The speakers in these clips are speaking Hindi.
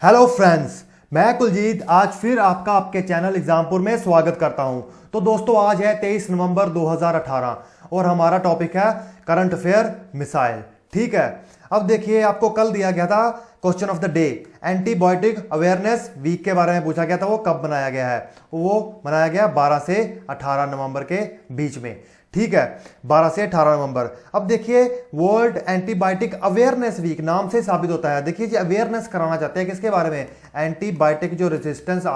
हेलो फ्रेंड्स, मैं कुलजीत आज फिर आपका आपके चैनल एग्जामपुर में स्वागत करता हूं। तो दोस्तों आज है 23 नवंबर 2018 और हमारा टॉपिक है करंट अफेयर मिसाइल। ठीक है, अब देखिए आपको कल दिया गया था question of the day, antibiotic awareness week के बारे में पूछा गया था। वो कब बनाया गया है? वो मनाया गया 12 से 18 नवंबर के बीच में। ठीक है, 12 से 18 नवंबर। अब देखिए वर्ल्ड एंटीबायोटिक अवेयरनेस वीक नाम से साबित होता है। देखिए जी अवेयरनेस कराना चाहते हैं किसके बारे में? एंटीबायोटिक जो रेजिस्टेंस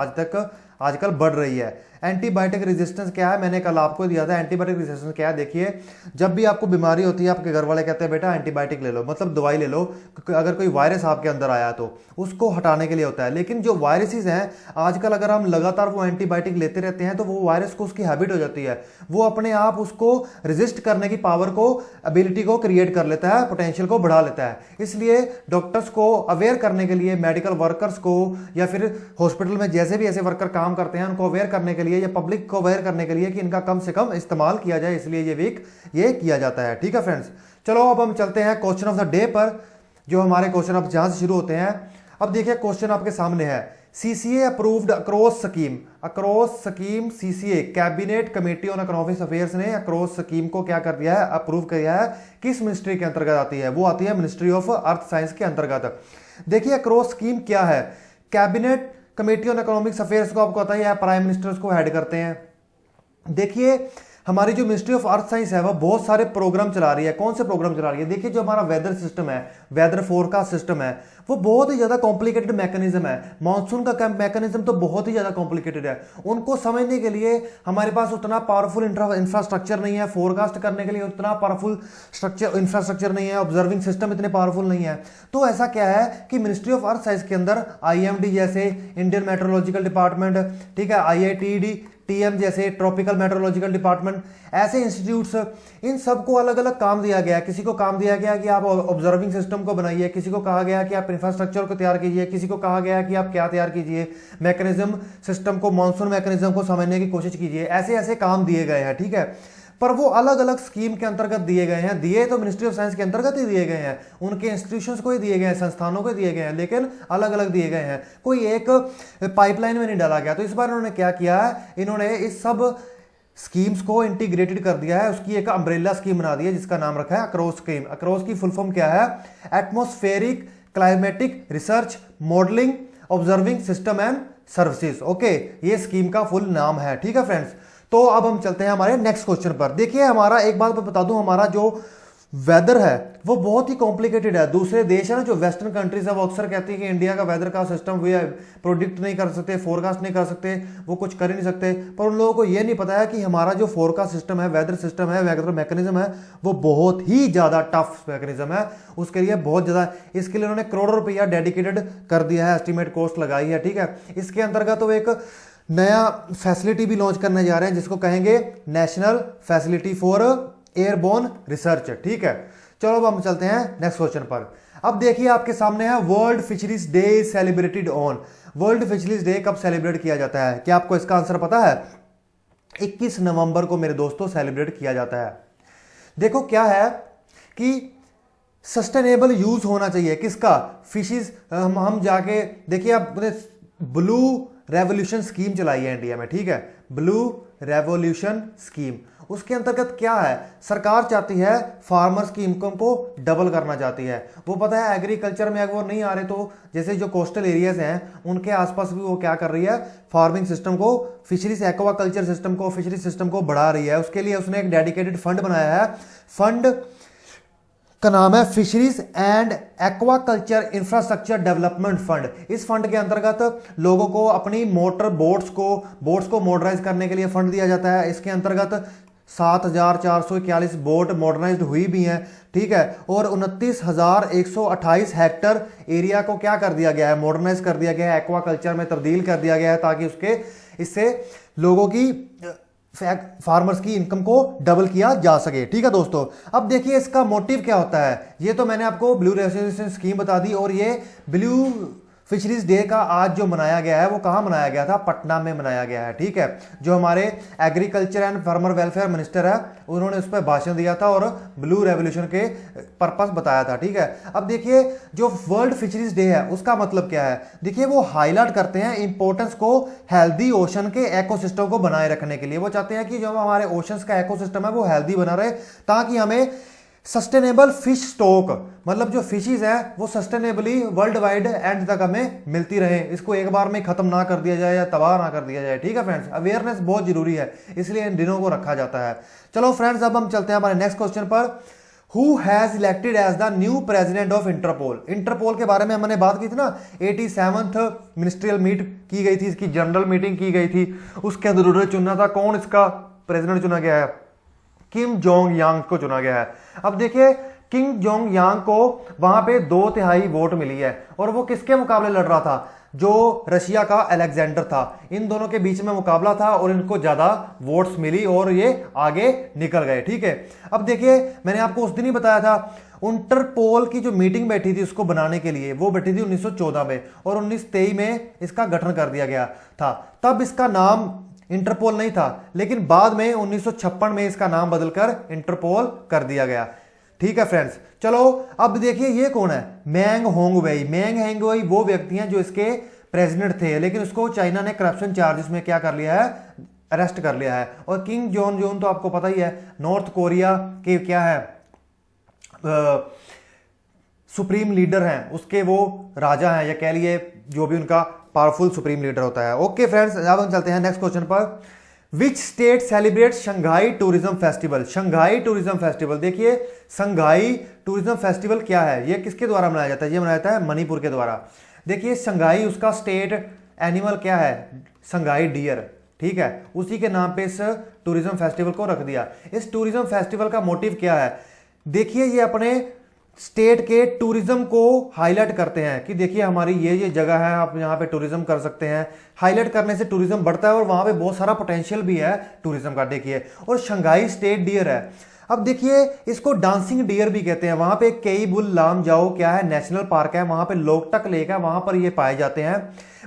आजकल बढ़ रही है। एंटीबायोटिक रेजिस्टेंस क्या है? मैंने कल आपको दिया था एंटीबायोटिक रेजिस्टेंस क्या है। देखिए जब भी आपको बीमारी होती है आपके घर वाले कहते हैं बेटा एंटीबायोटिक ले लो, मतलब दवाई ले लो। अगर कोई वायरस आपके अंदर आया तो उसको हटाने के लिए होता है। लेकिन जो वायरसेस हैं आजकल अगर हम लगातार वो एंटीबायोटिक लेते रहते हैं तो वो वायरस को उसकी हैबिट हो जाती है, वो अपने आप उसको रेजिस्ट करने की पावर को, एबिलिटी को क्रिएट कर लेता है, पोटेंशियल को बढ़ा लेता है। इसलिए डॉक्टर्स को अवेयर करने के लिए, मेडिकल वर्कर्स को या फिर हॉस्पिटल में जैसे भी ऐसे वर्कर काम करते हैं उनको अवेयर करने के लिए या पब्लिक को अवेयर करने के लिए कि इनका कम से कम इस्तेमाल किया जाए, इसलिए ये वीक ये किया जाता है। ठीक है फ्रेंड्स, चलो अब हम चलते हैं क्वेश्चन ऑफ द डे पर, जो हमारे क्वेश्चन अब जहां से शुरू होते हैं। अब देखिए क्वेश्चन आपके सामने है, CCA approved across scheme CCA cabinet committee on economic affairs ने अक्रॉस स्कीम को क्या कर दिया है? अप्रूव किया है। किस मिनिस्ट्री के अंतर्गत आती है? वो आती है मिनिस्ट्री ऑफ अर्थ साइंस के अंतर्गत। देखिए अक्रॉस स्कीम क्या है? Cabinet committee on economic affairs को आपको पता ही है, प्राइम मिनिस्टर को हेड करते हैं। देखिए हमारी जो मिनिस्ट्री ऑफ अर्थ साइंस है वह बहुत सारे प्रोग्राम चला रही है। कौन से प्रोग्राम चला रही है? देखिए जो हमारा वेदर सिस्टम है, वेदर फोरकास्ट सिस्टम है, वो बहुत ही ज्यादा कॉम्प्लिकेटेड मैकेनिज्म है। मानसून का मैकेनिज्म तो बहुत ही ज्यादा कॉम्प्लिकेटेड है। उनको समझने के लिए हमारे पास उतना पावरफुल इंफ्रास्ट्रक्चर नहीं है, फोरकास्ट करने के लिए उतना पावरफुल इंफ्रास्ट्रक्चर नहीं है, ऑब्जर्विंग सिस्टम इतने पावरफुल नहीं है। तो ऐसा क्या है कि मिनिस्ट्री ऑफ अर्थ साइंस के अंदर आईएमडी जैसे इंडियन मेट्रोलॉजिकल डिपार्टमेंट, ठीक है, आईआईटीडी टीएम जैसे ट्रॉपिकल मेट्रोलॉजिकल डिपार्टमेंट, ऐसे इंस्टीट्यूट्स, इन सबको अलग अलग काम दिया गया। किसी को काम दिया गया कि आप ऑब्जर्विंग सिस्टम को बनाइए, किसी को कहा गया कि आप इंफ्रास्ट्रक्चर को तैयार कीजिए, किसी को कहा गया कि आप क्या तैयार कीजिए, मैकेनिज्म सिस्टम को, मानसून मैकेनिज्म को समझने की कोशिश कीजिए। ऐसे ऐसे काम दिए गए हैं। ठीक है, पर वो अलग अलग स्कीम के अंतर्गत दिए गए हैं। दिए तो मिनिस्ट्री ऑफ साइंस के अंतर्गत ही दिए गए हैं, उनके इंस्टीट्यूशंस को ही दिए गए हैं, संस्थानों को दिए गए हैं, लेकिन अलग अलग दिए गए हैं। कोई एक पाइपलाइन में नहीं डाला गया। तो इस बार इन्होंने क्या किया है? इन्होंने इस सब स्कीम्स को इंटीग्रेटेड कर दिया है, उसकी एक अम्ब्रेला स्कीम बना दी है जिसका नाम रखा है अक्रॉस स्कीम। अक्रॉस की फुल फॉर्म क्या है? Atmospheric climatic research modelling observing system and services. Okay, ये स्कीम का फुल नाम है। ठीक है फ्रेंड्स, तो अब हम चलते हैं हमारे नेक्स्ट क्वेश्चन पर। देखिए हमारा एक बात मैं बता दूं, हमारा जो वेदर है वो बहुत ही कॉम्प्लिकेटेड है। दूसरे देश है ना जो वेस्टर्न कंट्रीज है वो अक्सर कहती है कि इंडिया का वेदर का सिस्टम वे प्रोडिक्ट नहीं कर सकते, फोरकास्ट नहीं कर सकते, वो कुछ कर ही नहीं सकते। पर उन लोगों को ये नहीं पता है कि हमारा जो फोरकास्ट सिस्टम है, वेदर सिस्टम है, वेदर मैकेनिज्म है, वो बहुत ही ज्यादा टफ मैकेनिज्म है। उसके लिए बहुत ज्यादा, इसके लिए उन्होंने करोड़ों रुपया डेडिकेटेड कर दिया है, एस्टिमेट कॉस्ट लगाई है। ठीक है, इसके अंतर्गत तो एक नया फैसिलिटी भी लॉन्च करने जा रहे हैं जिसको कहेंगे national facility for airborne research. ठीक है, चलो अब हम चलते हैं नेक्स्ट क्वेश्चन पर। अब देखिए आपके सामने है world fisheries day celebrated on. World fisheries day कब सेलिब्रेट किया जाता है? क्या आपको इसका आंसर पता है? 21 नवंबर को मेरे दोस्तों सेलिब्रेट किया जाता है। देखो क्या है कि सस्टेनेबल यूज होना चाहिए किसका? फिशेज। हम जाके देखिए आपने ब्लू रेवोल्यूशन स्कीम चलाई है इंडिया में। ठीक है, ब्लू रेवोल्यूशन स्कीम, उसके अंतर्गत क्या है? सरकार चाहती है फार्मर्स की इनकम को डबल करना चाहती है। वो पता है एग्रीकल्चर में अगर वो नहीं आ रहे तो जैसे जो कोस्टल एरियाज हैं उनके आसपास भी वो क्या कर रही है? फार्मिंग सिस्टम को, फिशरीज एक्वाकल्चर सिस्टम को, फिशरीज सिस्टम को बढ़ा रही है। उसके लिए उसने एक डेडिकेटेड फंड बनाया है। फंड का नाम है fisheries and aquaculture infrastructure development fund. इस फंड के अंतर्गत लोगों को अपनी मोटर बोट्स को मॉडर्नाइज करने के लिए फंड दिया जाता है। इसके अंतर्गत 7,441 बोट मॉडर्नाइज्ड हुई भी हैं। ठीक है, और 29,128 हेक्टर एरिया को क्या कर दिया गया है? मॉडर्नाइज कर दिया गया है, एक्वाकल्चर में तब्दील कर दिया गया है, ताकि इससे लोगों की, फार्मर्स की इनकम को डबल किया जा सके। ठीक है दोस्तों, अब देखिए इसका मोटिव क्या होता है। ये तो मैंने आपको ब्लू रेवोल्यूशन स्कीम बता दी, और ये ब्लू फिशरीज डे का आज जो मनाया गया है वो कहाँ मनाया गया था? पटना में मनाया गया है। ठीक है, जो हमारे agriculture and farmer welfare minister है उन्होंने उस पर भाषण दिया था और ब्लू रेवोल्यूशन के पर्पस बताया था। ठीक है, अब देखिए जो वर्ल्ड फिशरीज डे है उसका मतलब क्या है? देखिए वो हाईलाइट करते हैं इंपॉर्टेंस को हेल्दी ओशन के इकोसिस्टम को बनाए रखने के लिए। वो चाहते हैं कि जो हमारे ओशंस का इकोसिस्टम है वो हेल्दी बना रहे, ताकि हमें सस्टेनेबल फिश स्टॉक, मतलब जो फिशेज है वो सस्टेनेबली वर्ल्ड वाइड एंड तक हमें मिलती रहे, इसको एक बार में खत्म ना कर दिया जाए या तबाह ना कर दिया जाए। ठीक है फ्रेंड्स, अवेयरनेस बहुत जरूरी है, इसलिए इन दिनों को रखा जाता है। चलो फ्रेंड्स, अब हम चलते हैं हमारे नेक्स्ट क्वेश्चन पर। Who has elected as the new president of Interpol? Interpol के बारे में हमने बात की थी ना, 87th मिनिस्ट्रियल मीट की गई थी, इसकी जनरल मीटिंग की गई थी, उसके अंदर उन्होंने चुना था। कौन इसका प्रेसिडेंट चुना गया है? किम जोंग यांग को चुना गया है। अब देखिए किम जोंग यांग को वहां पे 2/3 वोट मिली है, और वो किसके मुकाबले लड़ रहा था? जो रशिया का अलेक्जेंडर था। इन दोनों के बीच में मुकाबला था और इनको ज्यादा वोट्स मिली और ये आगे निकल गए। ठीक है, अब देखिए मैंने आपको उस दिन ही बताया था इंटरपोल की जो मीटिंग बैठी थी उसको बनाने के लिए, वो बैठी थी 1914 में, और 1923 में इसका गठन कर दिया गया था। तब इसका नाम इंटरपोल नहीं था, लेकिन बाद में 1956 में इसका नाम बदलकर इंटरपोल कर दिया गया। ठीक है फ्रेंड्स, चलो अब देखिए ये कौन है? मैंग होंगवेई। मैंग होंगवेई वो व्यक्ति हैं जो इसके प्रेसिडेंट थे, लेकिन उसको चाइना ने करप्शन चार्जेस में क्या कर लिया है? अरेस्ट कर लिया है। और किंग जॉन जॉन तो आपको पता ही है, नॉर्थ कोरिया के क्या है, सुप्रीम लीडर हैं, उसके वो राजा हैं, या कह लिए जो भी उनका पावरफुल सुप्रीम लीडर होता है। ओके फ्रेंड्स, अब हम चलते हैं नेक्स्ट क्वेश्चन पर। Which state celebrate Shanghai tourism festival? Shanghai tourism festival, देखिए शंघाई टूरिज्म फेस्टिवल क्या है, ये किसके द्वारा मनाया जाता है? ये मनाया जाता है मणिपुर के द्वारा। देखिए शंघाई, उसका स्टेट एनिमल क्या है? शंघाई डियर। ठीक है, उसी के नाम पे इस टूरिज्म फेस्टिवल को रख दिया। इस टूरिज्म फेस्टिवल का मोटिव क्या है? देखिए ये अपने स्टेट के टूरिज्म को हाईलाइट करते हैं कि देखिए हमारी ये जगह है, आप यहाँ पे टूरिज्म कर सकते हैं। हाईलाइट करने से टूरिज्म बढ़ता है और वहां पे बहुत सारा पोटेंशियल भी है टूरिज्म का। देखिए, और शंघाई स्टेट डियर है। अब देखिए इसको डांसिंग डियर भी कहते हैं। वहां पे केई बुल लाम जाओ क्या है, नेशनल पार्क है, वहां पे लोकटक लेक है, वहां पर ये पाए जाते हैं।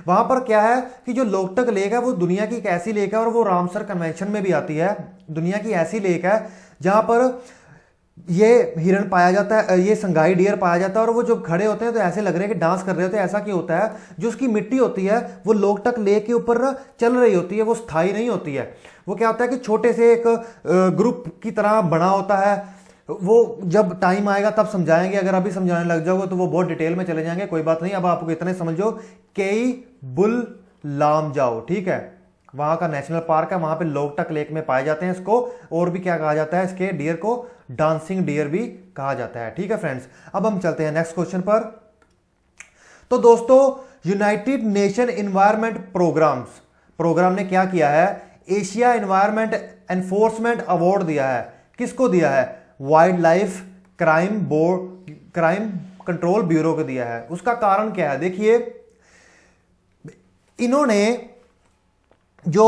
वहां पर क्या है कि जो लोकटक लेक है वो दुनिया की एक ऐसी लेक है, और वो रामसर कन्वेंशन में भी आती है। दुनिया की ऐसी लेक है जहां पर ये हिरण पाया जाता है, ये शंघाई डियर पाया जाता है, और वो जब खड़े होते हैं तो ऐसे लग रहे हैं कि डांस कर रहे होते हैं। ऐसा क्यों होता है? जो उसकी मिट्टी होती है वो लोकटक लेक के ऊपर ना चल रही होती है, वो स्थायी नहीं होती है। वो क्या होता है कि छोटे से एक ग्रुप की तरह बना होता है। वो जब टाइम आएगा तब समझाएंगे, अगर अभी समझाने लग जाओगे तो वो बहुत डिटेल में चले जाएंगे। कोई बात नहीं, अब आपको इतने समझो, केई बुल लाम जाओ। ठीक है, वहां का नेशनल पार्क है, वहां पे लोकटक लेक में पाए जाते हैं। इसको और भी क्या कहा जाता है? इसके डियर को डांसिंग डियर भी कहा जाता है। ठीक है फ्रेंड्स, अब हम चलते हैं नेक्स्ट क्वेश्चन पर। तो दोस्तों, यूनाइटेड नेशन एनवायरमेंट प्रोग्राम ने क्या किया है? एशिया एनवायरमेंट एनफोर्समेंट अवार्ड दिया है। किसको दिया है? Wild life crime control bureau को दिया है। उसका कारण क्या है? देखिए इन्होंने जो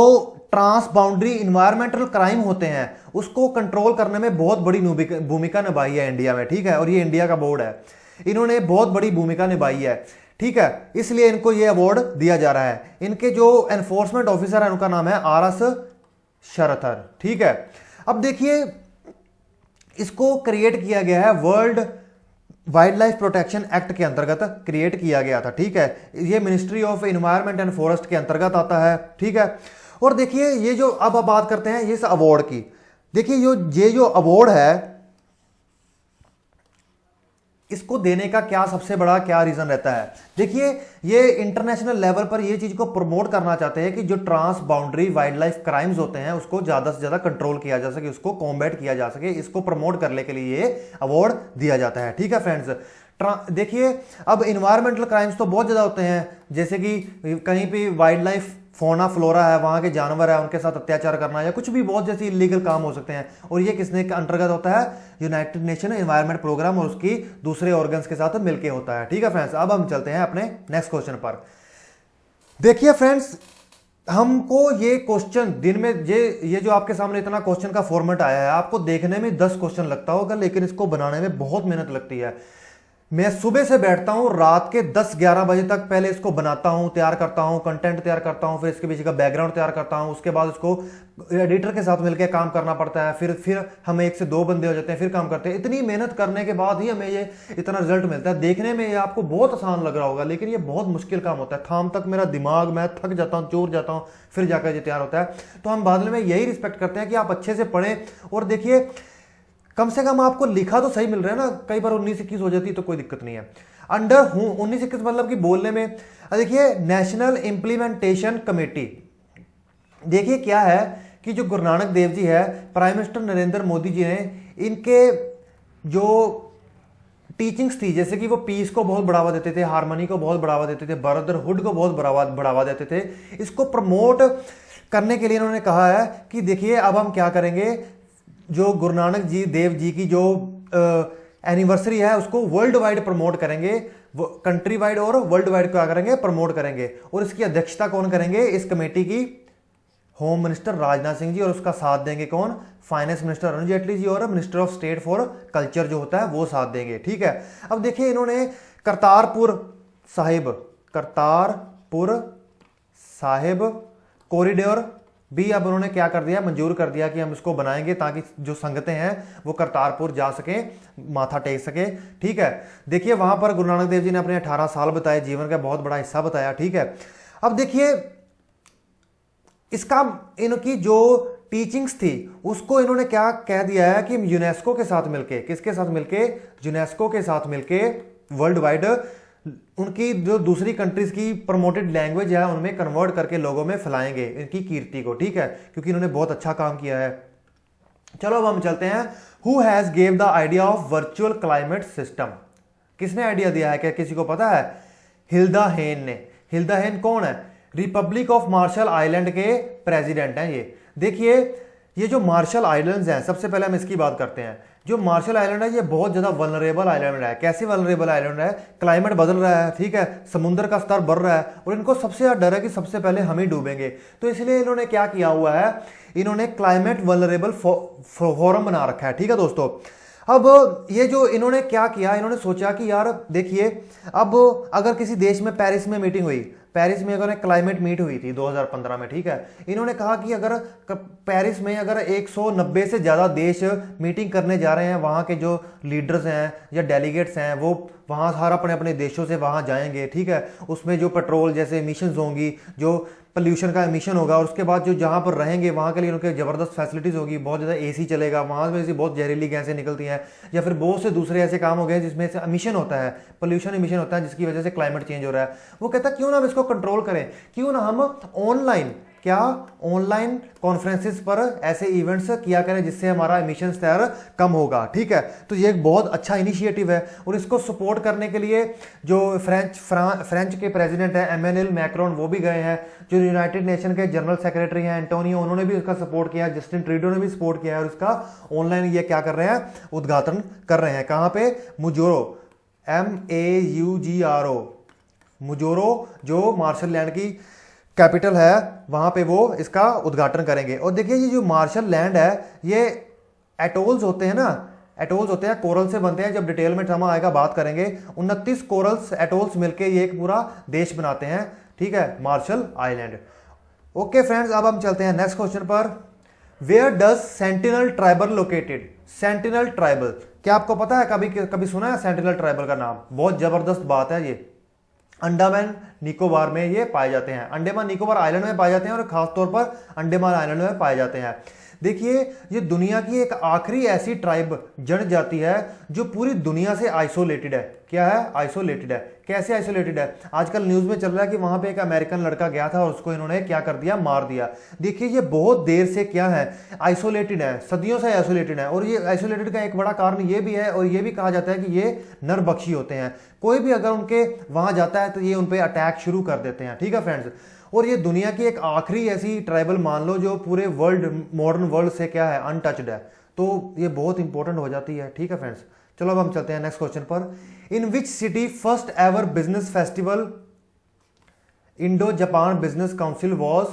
ट्रांस बाउंड्री इन्वायरमेंटल क्राइम होते हैं उसको कंट्रोल करने में बहुत बड़ी भूमिका निभाई है इंडिया में। ठीक है, और ये इंडिया का बोर्ड है, इन्होंने बहुत बड़ी भूमिका निभाई है। ठीक है, इसलिए इनको ये अवार्ड दिया जा रहा है। इनके जो एनफोर्समेंट ऑफिसर है उनका नाम है RS शरथर। ठीक है, अब देखिए इसको क्रिएट किया गया है world wild life protection act के अंतर्गत क्रिएट किया गया था। ठीक है, ये ministry of environment and forest के अंतर्गत आता है। ठीक है, और देखिए ये जो अब बात करते हैं इस अवार्ड की। देखिए ये जो अवार्ड है इसको देने का क्या सबसे बड़ा क्या रीजन रहता है? देखिए ये इंटरनेशनल लेवल पर ये चीज को प्रमोट करना चाहते हैं कि जो transboundary wildlife crimes होते हैं उसको ज्यादा से ज्यादा कंट्रोल किया जा सके, उसको कॉम्बैट किया जा सके। इसको प्रमोट करने के लिए ये अवार्ड दिया जाता है। ठीक है फ्रेंड्स, देखिए अब इन्वायरमेंटल क्राइम्स तो बहुत ज्यादा होते हैं, जैसे कि कहीं पे वाइल्ड लाइफ फोना फ्लोरा है, वहां के जानवर है, उनके साथ अत्याचार करना या कुछ भी बहुत जैसे इलीगल काम हो सकते हैं। और ये किसने के अंतर्गत होता है? यूनाइटेड नेशन एनवायरमेंट प्रोग्राम और उसकी दूसरे ऑर्गन्स के साथ मिलकर होता है। ठीक है फ्रेंड्स, अब हम चलते हैं अपने नेक्स्ट क्वेश्चन पर। देखिए फ्रेंड्स, हमको ये क्वेश्चन दिन में ये जो आपके सामने इतना क्वेश्चन का फॉर्मेट आया है, आपको देखने में 10 क्वेश्चन लगता होगा, लेकिन इसको बनाने में बहुत मेहनत लगती है। मैं सुबह से बैठता हूँ रात के 10-11 बजे तक, पहले इसको बनाता हूँ, तैयार करता हूँ, कंटेंट तैयार करता हूँ, फिर इसके पीछे का बैकग्राउंड तैयार करता हूँ, उसके बाद इसको एडिटर के साथ मिलकर काम करना पड़ता है, फिर हमें 1 से 2 बंदे हो जाते हैं, फिर काम करते हैं। इतनी मेहनत करने के बाद ही हमें ये इतना रिजल्ट मिलता है। देखने में ये आपको बहुत आसान लग रहा होगा, लेकिन ये बहुत मुश्किल काम होता है। थाम तक मेरा दिमाग, मैं थक जाता हूँ, चोर जाता हूँ, फिर जाकर ये तैयार होता है। तो हम बाद में यही रिस्पेक्ट करते हैं कि आप अच्छे से पढ़ें, और देखिए कम से कम आपको लिखा तो सही मिल रहा है ना। कई बार 19-21 हो जाती है तो कोई दिक्कत नहीं है। अंडर हूं 19-21 मतलब कि बोलने में, देखिए नेशनल इंप्लीमेंटेशन कमेटी, देखिए क्या है कि जो गुरु नानक देव जी है, प्राइम मिनिस्टर नरेंद्र मोदी जी ने इनके जो टीचिंग्स थी, जैसे कि वो पीस को बहुत बढ़ावा देते थे, हार्मनी को बहुत बढ़ावा देते थे, ब्रदरहुड को बहुत बढ़ावा देते थे, इसको प्रमोट करने के लिए इन्होंने कहा है कि देखिए अब हम क्या करेंगे, जो गुरु नानक जी देव जी की जो एनिवर्सरी है उसको वर्ल्ड वाइड प्रमोट करेंगे, कंट्री वाइड और वर्ल्ड वाइड क्या करेंगे, प्रमोट करेंगे। और इसकी अध्यक्षता कौन करेंगे इस कमेटी की? होम मिनिस्टर राजनाथ सिंह जी, और उसका साथ देंगे कौन? फाइनेंस मिनिस्टर अरुण जेटली जी, और minister of state for culture जो होता है वो साथ देंगे। ठीक है, अब देखिए इन्होंने करतारपुर साहिब कॉरिडोर भी अब उन्होंने क्या कर दिया, मंजूर कर दिया कि हम इसको बनाएंगे ताकि जो संगतें हैं वो करतारपुर जा सके, माथा टेक सके। ठीक है, देखिए वहां पर गुरु नानक देव जी ने अपने 18 साल बताए, जीवन का बहुत बड़ा हिस्सा बताया। ठीक है, अब देखिए इसका इनकी जो टीचिंग्स थी उसको इन्होंने क्या कह दिया है कि यूनेस्को के साथ मिलके, किसके साथ मिलके? यूनेस्को के साथ मिलके वर्ल्ड वाइड उनकी जो दूसरी कंट्रीज की प्रमोटेड लैंग्वेज है उनमें कन्वर्ट करके लोगों में फैलाएंगे इनकी कीर्ति को। ठीक है, क्योंकि इन्होंने बहुत अच्छा काम किया है। चलो अब हम चलते हैं, who has gave the idea of virtual climate system? किसने आइडिया दिया है? क्या किसी को पता है? हिल्दा हेन ने। हिल्दा हेन कौन है? रिपब्लिक ऑफ मार्शल आइलैंड के प्रेसिडेंट हैं ये। देखिए ये जो मार्शल आइलैंड्स हैं, सबसे पहले हम इसकी बात करते हैं। जो मार्शल आइलैंड है ये बहुत ज्यादा वल्नरेबल आइलैंड है। कैसे वल्नरेबल आइलैंड है? क्लाइमेट बदल रहा है, ठीक है, समुद्र का स्तर बढ़ रहा है, और इनको सबसे ज्यादा डर है कि सबसे पहले हम ही डूबेंगे। तो इसलिए इन्होंने क्या किया हुआ है, इन्होंने क्लाइमेट वल्नरेबल फोरम बना रखा है। ठीक है दोस्तों, अब ये जो इन्होंने क्या किया, इन्होंने सोचा कि यार देखिए अब अगर किसी देश में, पेरिस में मीटिंग हुई, पेरिस में अगर क्लाइमेट मीट हुई थी 2015 में, ठीक है, इन्होंने कहा कि अगर पेरिस में अगर 190 से ज़्यादा देश मीटिंग करने जा रहे हैं, वहाँ के जो लीडर्स हैं या डेलीगेट्स हैं वो वहाँ हर अपने अपने देशों से वहाँ जाएंगे। ठीक है, उसमें जो पेट्रोल जैसे एमिशंस होंगी, जो पोल्यूशन का एमिशन होगा, और उसके बाद जो जहाँ पर रहेंगे वहाँ के लिए उनके ज़बरदस्त फैसिलिटीज़ होगी, बहुत ज़्यादा एसी चलेगा, वहाँ में से बहुत जहरीली गैसें निकलती हैं, या फिर बहुत से दूसरे ऐसे काम हो गए जिसमें से एमिशन होता है, पोल्यूशन एमिशन होता है, जिसकी वजह से क्लाइमेट चेंज हो रहा है। वो कहता है क्यों ना हम इसको कंट्रोल करें, क्यों ना हम ऑनलाइन कॉन्फ्रेंसेस पर ऐसे इवेंट्स किया करें जिससे हमारा एमिशन स्तर कम होगा। ठीक है, तो ये एक बहुत अच्छा इनिशिएटिव है, और इसको सपोर्ट करने के लिए जो फ्रेंच के प्रेसिडेंट हैं एमेनुएल मैक्रोन, वो भी गए हैं। जो यूनाइटेड नेशन के जनरल सेक्रेटरी हैं एंटोनियो, उन्होंने भी इसका सपोर्ट किया, जस्टिन ट्रूडो ने भी सपोर्ट किया है, और इसका ऑनलाइन ये क्या कर रहे हैं, उद्घाटन कर रहे हैं। कहाँ पे? मुजोरो, MAUGRO, मुजोरो जो मार्शल लैंड की कैपिटल है, वहां पे वो इसका उद्घाटन करेंगे। और देखिए ये जो मार्शल लैंड है, ये एटोल्स होते हैं ना, एटोल्स होते हैं, कोरल से बनते हैं। जब डिटेल में समय आएगा बात करेंगे। 29 कोरल्स एटोल्स मिलके ये एक पूरा देश बनाते हैं। ठीक है, मार्शल आइलैंड। ओके फ्रेंड्स, अब हम चलते हैं नेक्स्ट क्वेश्चन पर। Where does Sentinel tribal located? Sentinel tribal, क्या आपको पता है? कभी सुना है सेंटिनल ट्राइबल का नाम? बहुत जबरदस्त बात है। ये अंडमान निकोबार में ये पाए जाते हैं, अंडमान निकोबार आइलैंड में पाए जाते हैं, और खासतौर पर अंडमान आइलैंड में पाए जाते हैं। देखिए ये दुनिया की एक आखिरी ऐसी ट्राइब जनजाति है जो पूरी दुनिया से आइसोलेटेड है। क्या है? आइसोलेटेड है। कैसे आइसोलेटेड है? आजकल न्यूज में चल रहा है कि वहां पे एक अमेरिकन लड़का गया था और उसको इन्होंने क्या कर दिया, मार दिया। देखिए ये बहुत देर से क्या है, आइसोलेटेड है, सदियों से आइसोलेटेड है। और ये आइसोलेटेड का एक बड़ा कारण ये भी है, और ये भी कहा जाता है कि ये नरभक्षी होते हैं। कोई भी अगर उनके वहां जाता है तो ये उन पर अटैक शुरू कर देते हैं। ठीक है फ्रेंड्स, और ये दुनिया की एक आखिरी ऐसी ट्राइबल मान लो जो पूरे वर्ल्ड, मॉडर्न वर्ल्ड से क्या है, अनटच्ड है। तो ये बहुत इंपॉर्टेंट हो जाती है। ठीक है फ्रेंड्स, चलो अब हम चलते हैं नेक्स्ट क्वेश्चन पर। In which city first ever business festival Indo Japan business council was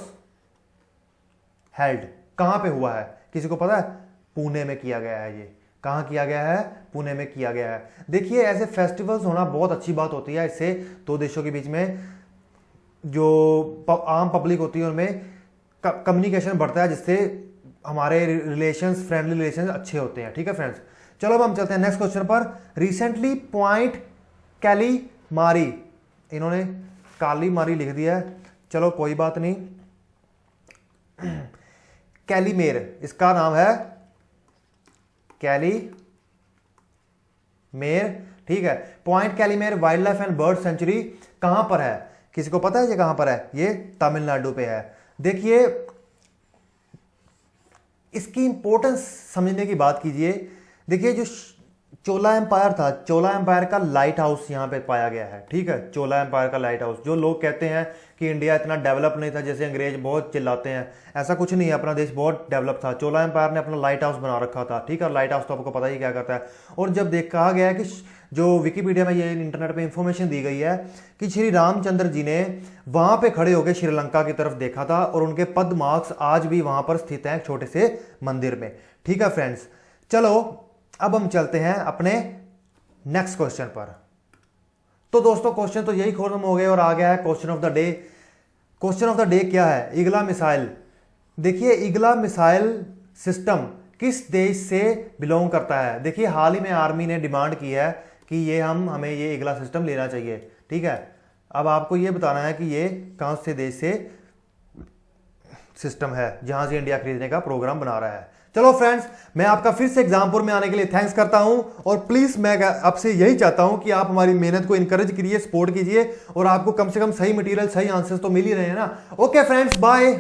held? कहां पे हुआ है? किसी को पता है? पुणे में किया गया है ये। कहाँ किया गया है? पुणे में किया गया है। देखिए ऐसे फेस्टिवल्स होना बहुत अच्छी बात होती है, इससे दो देशों के बीच में जो आम पब्लिक होती है उनमें कम्युनिकेशन बढ़ता है, जिससे हमारे रिलेशंस, फ्रेंडली रिलेशंस अच्छे होते हैं। ठीक है फ्रेंड्स, चलो अब हम चलते हैं नेक्स्ट क्वेश्चन पर। रिसेंटली पॉइंट कैलीमारी, इन्होंने काली मारी लिख दिया है, चलो कोई बात नहीं। कैलीमेर, इसका नाम है कैलीमेर। ठीक है, point Calimere wild life and bird sanctuary कहां पर है? किसी को पता है ये कहां पर है? ये तमिलनाडु पे है। देखिए इसकी इंपॉर्टेंस समझने की बात कीजिए। देखिए जो चोला एम्पायर था, चोला एम्पायर का लाइट हाउस यहाँ पे पाया गया है। ठीक है, चोला एम्पायर का लाइट हाउस। जो लोग कहते हैं कि इंडिया इतना डेवलप नहीं था, जैसे अंग्रेज बहुत चिल्लाते हैं, ऐसा कुछ नहीं है, अपना देश बहुत डेवलप था। चोला एम्पायर ने अपना लाइट हाउस बना रखा था। ठीक है, लाइट हाउस तो आपको पता ही क्या करता है। और जब कहा गया है कि जो विकीपीडिया में ये इंटरनेट पे इंफॉर्मेशन दी गई है कि श्री रामचंद्र जी ने वहां पे खड़े होकर श्रीलंका की तरफ देखा था, और उनके पद मार्क्स आज भी वहां पर स्थित हैं, छोटे से मंदिर में। ठीक है फ्रेंड्स, चलो अब हम चलते हैं अपने नेक्स्ट क्वेश्चन पर। तो दोस्तों क्वेश्चन तो यही खत्म हो गए और आ गया है question of the day. Question of the day क्या है? ईगला मिसाइल। देखिए ईगला मिसाइल सिस्टम किस देश से बिलोंग करता है? देखिए हाल ही में आर्मी ने डिमांड की है कि ये हमें ये ईगला सिस्टम लेना चाहिए। ठीक है, अब आपको ये बताना है कि ये कौन से देश से सिस्टम है जहां से इंडिया खरीदने का प्रोग्राम बना रहा है। चलो फ्रेंड्स, मैं आपका फिर से एग्जामपुर में आने के लिए थैंक्स करता हूं, और प्लीज मैं आपसे यही चाहता हूं कि आप हमारी मेहनत को इनकरेज करिए, सपोर्ट कीजिए, और आपको कम से कम सही मटेरियल, सही आंसर्स तो मिल ही रहे हैं ना। Okay friends, bye.